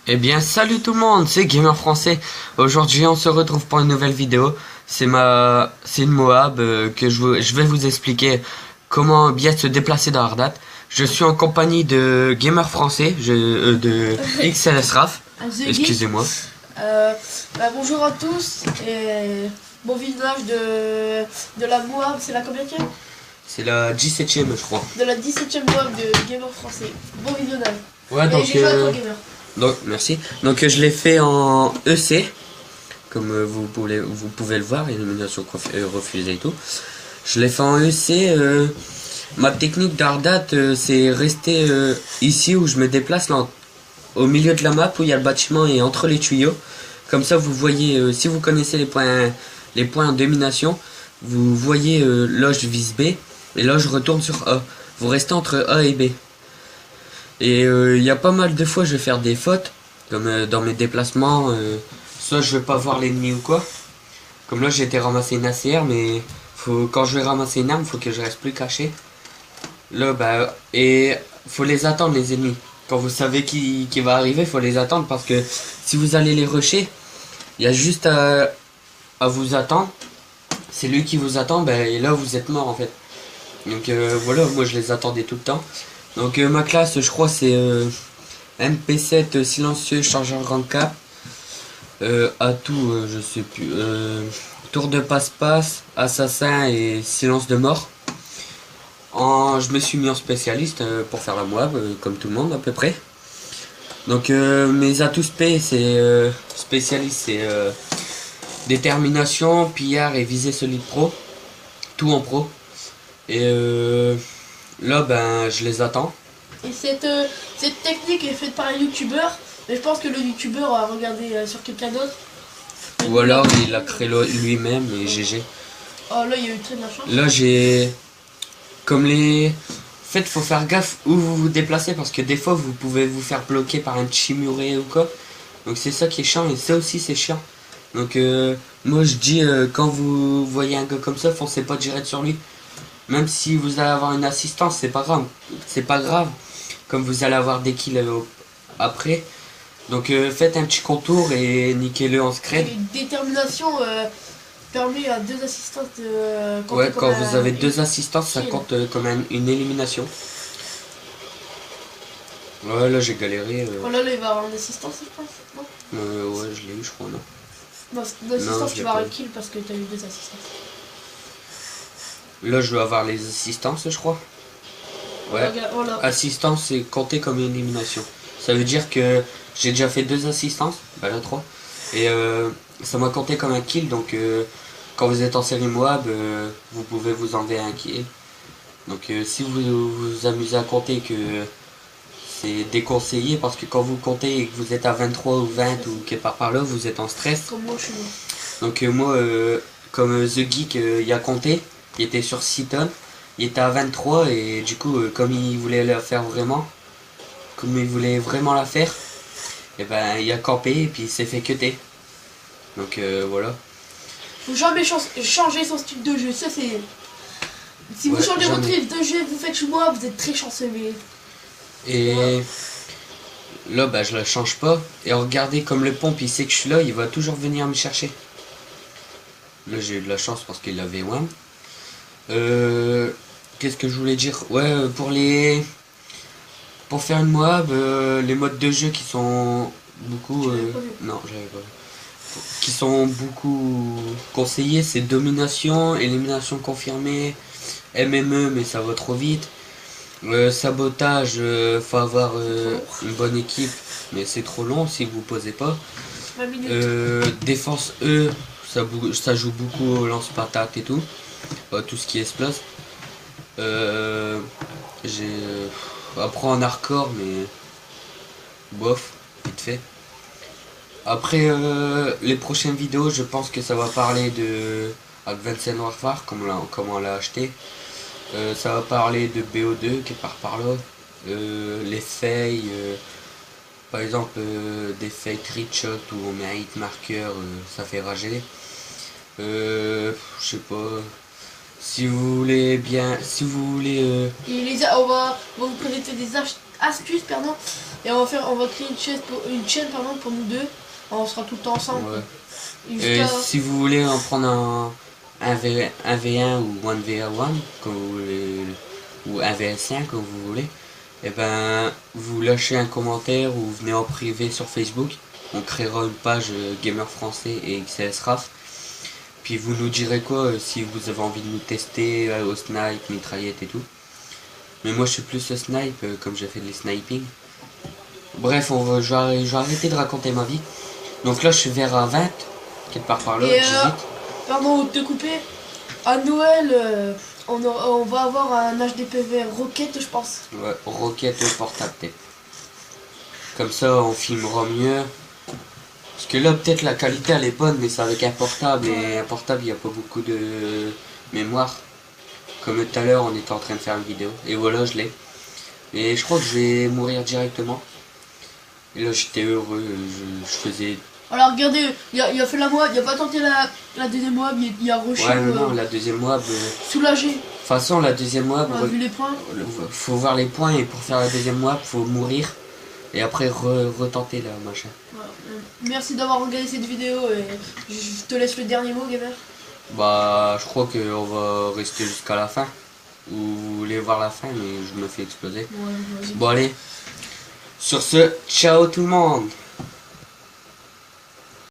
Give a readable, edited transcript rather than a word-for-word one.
Eh bien, salut tout le monde, c'est Gamer Français. Aujourd'hui, on se retrouve pour une nouvelle vidéo. C'est une Moab que je vais vous expliquer comment bien se déplacer dans Ardat. Je suis en compagnie de Gamer Français, de XLSRAF. Excusez-moi. Bonjour à tous et bon visionnage de la Moab. C'est la combienième? C'est la 17ème, je crois. De la 17ème Moab de Gamer Français. Bon visionnage. Ouais, donc j'ai joué à toi, Gamer. Donc merci. Donc je l'ai fait en EC, comme vous pouvez le voir, élimination refusée et tout. Je l'ai fait en EC. Ma technique d'Ardat, c'est rester ici où je me déplace, là, au milieu de la map où il y a le bâtiment et entre les tuyaux. Comme ça, vous voyez, si vous connaissez les points en domination, vous voyez là je vise B et là je retourne sur A. Vous restez entre A et B. Et il y a pas mal de fois je vais faire des fautes, comme dans mes déplacements, soit je vais pas voir l'ennemi ou quoi. Comme là j'ai été ramasser une ACR, mais quand je vais ramasser une arme, faut que je reste plus caché. Là et faut les attendre les ennemis. Quand vous savez qui va arriver, faut les attendre parce que si vous allez les rusher, il y a juste à vous attendre. C'est lui qui vous attend, et là vous êtes mort en fait. Donc voilà, moi je les attendais tout le temps. Donc ma classe, je crois, c'est MP7 silencieux, chargeur grand cap. Atout, je sais plus. Tour de passe-passe, assassin et silence de mort. Je me suis mis en spécialiste pour faire la Moab, comme tout le monde à peu près. Donc mes atouts c'est spécialiste, c'est détermination, pillard et visée solide pro. Tout en pro. Et là, je les attends. Et cette technique est faite par un youtubeur, mais je pense que le youtubeur a regardé sur quelqu'un d'autre. Ou alors il a créé lui-même et GG. Oh là, il y a eu très de la chance. Là, j'ai. Comme les. En fait, faut faire gaffe où vous vous déplacez parce que des fois vous pouvez vous faire bloquer par un chimuré ou quoi. Donc c'est ça qui est chiant et ça aussi c'est chiant. Donc moi je dis quand vous voyez un gars comme ça, foncez pas direct sur lui. Même si vous allez avoir une assistance, c'est pas grave. C'est pas grave. Comme vous allez avoir des kills après. Donc faites un petit contour et niquez-le en scred. Détermination permet à deux assistances de compter. Ouais, quand vous avez deux assistances, ça compte comme une élimination. Ouais, là j'ai galéré. Oh là, il va avoir une assistance, je pense. Non ouais, je l'ai eu, je crois, non. Non, l'assistance, tu vas avoir le kill parce que tu as eu deux assistances. Là, je dois avoir les assistances, je crois. Ouais. Voilà. Assistance, c'est compté comme une élimination. Ça veut dire que j'ai déjà fait deux assistances, là 3. Et ça m'a compté comme un kill, donc quand vous êtes en série Moab, vous pouvez vous enlever un kill. Donc si vous vous amusez à compter, que c'est déconseillé parce que quand vous comptez et que vous êtes à 23 ou 20 ou quelque part par là, vous êtes en stress. Comme moi, je suis mort. Donc moi, comme The Geek, il a compté. Il était sur 6 tonnes, il était à 23 et du coup comme il voulait la faire vraiment, la faire, et il a campé et puis il s'est fait cutter. Donc voilà. Faut jamais changer son style de jeu, ça c'est... Si vous changez votre style de jeu, vous faites chez moi, vous êtes très chanceux mais... Et là je la change pas, et regardez comme le pompe il sait que je suis là, il va toujours venir me chercher. Là j'ai eu de la chance parce qu'il avait one. Qu'est-ce que je voulais dire? Ouais, pour faire une Moab, les modes de jeu qui sont beaucoup non, j'avais pas vu. Qui sont beaucoup conseillés, c'est domination, élimination confirmée, MME mais ça va trop vite. Sabotage, faut avoir une bonne équipe mais c'est trop long si vous posez pas. Défense ça joue beaucoup au lance-patate et tout. Tout ce qui explose. J'ai après en hardcore mais bof, vite fait. Après les prochaines vidéos, je pense que ça va parler de Advanced Warfare, comment on l'a acheté. Ça va parler de BO2 qui part par là. Les fails, par exemple des fails trickshot où on met un hit marker, ça fait rager. Je sais pas. Si vous voulez bien, on va vous présenter des astuces, pardon. Et on va créer une chaîne pardon, pour nous deux. On sera tout le temps ensemble. Ouais. Et Si vous voulez en prendre un V1 ou 1v1, comme vous voulez, ou un VS5 comme vous voulez, et ben vous lâchez un commentaire ou venez en privé sur Facebook. On créera une page Gamer Français et XLSRAF. Puis vous nous direz quoi si vous avez envie de nous tester au snipe, mitraillette et tout. Mais moi je suis plus le snipe comme j'ai fait les sniping. Bref, je vais arrêter de raconter ma vie. Donc là je suis vers à 20, quelque part par là, 18. Pardon de te couper. À Noël, on va avoir un HDPV Rocket, je pense. Ouais, Rocket portable peut-être. Comme ça on filmera mieux. Parce que là peut-être la qualité elle est bonne, mais c'est avec un portable. Et un portable il n'y a pas beaucoup de mémoire. Comme tout à l'heure on était en train de faire une vidéo. Et voilà, je l'ai. Et je crois que je vais mourir directement. Et là j'étais heureux, je faisais... Alors regardez, il a fait la moab, il a pas tenté la deuxième moab, il a rushé. Ouais mais non, la deuxième moab... soulagé. De toute façon la deuxième moab... On a vu les points. Faut voir les points et pour faire la deuxième moab, faut mourir. Et après retenter la machin. Voilà. Merci d'avoir regardé cette vidéo et je te laisse le dernier mot, gamer. Bah je crois qu'on va rester jusqu'à la fin. Ou vous voulez voir la fin mais je me fais exploser. Ouais, bon allez. Sur ce, ciao tout le monde.